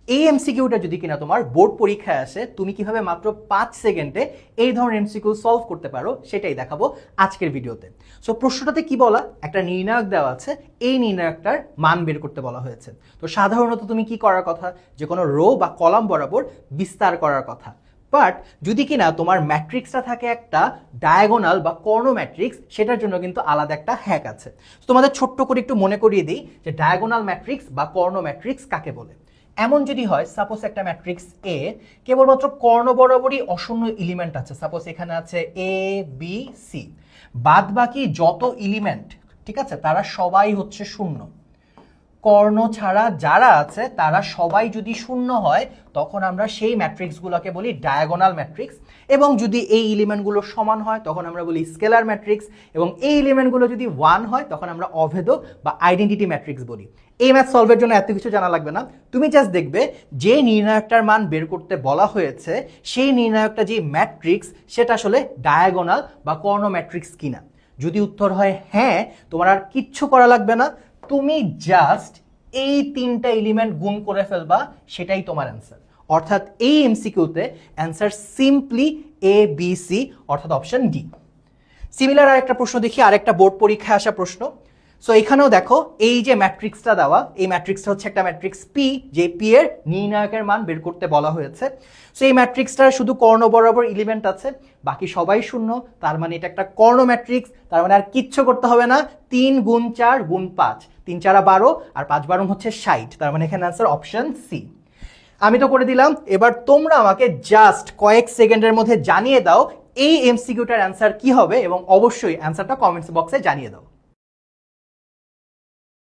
এই এমসিকিউটা যদি কিনা তোমার বোর্ড পরীক্ষায় আসে, তুমি কিভাবে মাত্র 5 সেকেন্ডে এই ধরনের এমসিকিউ সলভ করতে পারো সেটাই দেখাবো আজকের ভিডিওতে। সো প্রশ্নটাতে কি বলা, একটা নির্ণায়ক দেওয়া আছে, এই নির্ণায়কটার মান বের করতে বলা হয়েছে। তো সাধারণত তুমি কি করার কথা, যে কোনো রো বা কলাম বরাবর বিস্তার করার কথা। বাট যদি কিনা তোমার ম্যাট্রিক্সটা থাকে একটা ডায়াগোনাল বা কর্ণ ম্যাট্রিক্স, সেটার জন্য কিন্তু আলাদা একটা হ্যাক আছে। তোমাদের ছোট্ট করে একটু মনে করিয়ে দিই যে ডায়াগোনাল ম্যাট্রিক্স বা কর্ণ ম্যাট্রিক্স কাকে বলে। এমন যদি হয়, সাপোজ একটা ম্যাট্রিক্স এ কেবলমাত্র কর্ণ বরাবরই অশূন্য এলিমেন্ট আছে, সাপোজ এখানে আছে এ বি সি, বাদ বাকি যত এলিমেন্ট, ঠিক আছে, তারা সবাই হচ্ছে শূন্য। কর্ণ ছাড়া যারা আছে তারা সবাই যদি শূন্য হয়, তখন আমরা সেই ম্যাট্রিক্সগুলোকে বলি ডায়াগোনাল ম্যাট্রিক্স। এবং যদি এই এলিমেন্টগুলো সমান হয় তখন আমরা বলি স্কেলার ম্যাট্রিক্স। এবং এই এলিমেন্টগুলো যদি 1 হয় তখন আমরা অভেদক বা আইডেন্টিটি ম্যাট্রিক্স বলি। এই ম্যাথ সলভের জন্য এত কিছু জানা লাগবে না, তুমি জাস্ট দেখবে যে নির্ণায়কটার মান বের করতে বলা হয়েছে সেই নির্ণায়কটা যে ম্যাট্রিক্স সেটা আসলে ডায়াগোনাল বা কর্ণ ম্যাট্রিক্স কিনা। যদি উত্তর হয় হ্যাঁ, তোমার আর কিচ্ছু করা লাগবে না, তুমি জাস্ট এই 3টা এলিমেন্ট গুণ করে ফেলবা, সেটাই তোমার অ্যান্সার। অর্থাৎ এই এমসিকিউতে answer simply A B C, অর্থাৎ অপশন ডি। সিমিলার আরেকটা প্রশ্ন দেখি, আরেকটা বোর্ড পরীক্ষায় আসা প্রশ্ন। সো এখানেও দেখো এই যে ম্যাট্রিক্সটা দেওয়া, এই ম্যাট্রিক্সটা হচ্ছে একটা ম্যাট্রিক্স পি, যে পি এর নির্ণায়কের মান বের করতে বলা হয়েছে। সো এই ম্যাট্রিক্সটার শুধু কর্ণ বরাবর এলিমেন্ট আছে, বাকি সবাই শূন্য, তার মানে এটা একটা কর্ণ ম্যাট্রিক্স। তার মানে আর কিচ্ছু করতে হবে না, 3 গুণ 4 গুণ 5, 3 4 12 আর 5 12 হচ্ছে 60, তার মানে এখানে অ্যান্সার অপশন সি। আমি তো করে দিলাম, এবার তোমরা আমাকে জাস্ট কয়েক সেকেন্ডের মধ্যে জানিয়ে দাও এই এমসিকিউটার অ্যান্সার কি হবে, এবং অবশ্যই অ্যান্সারটা কমেন্টস বক্সে জানিয়ে দাও।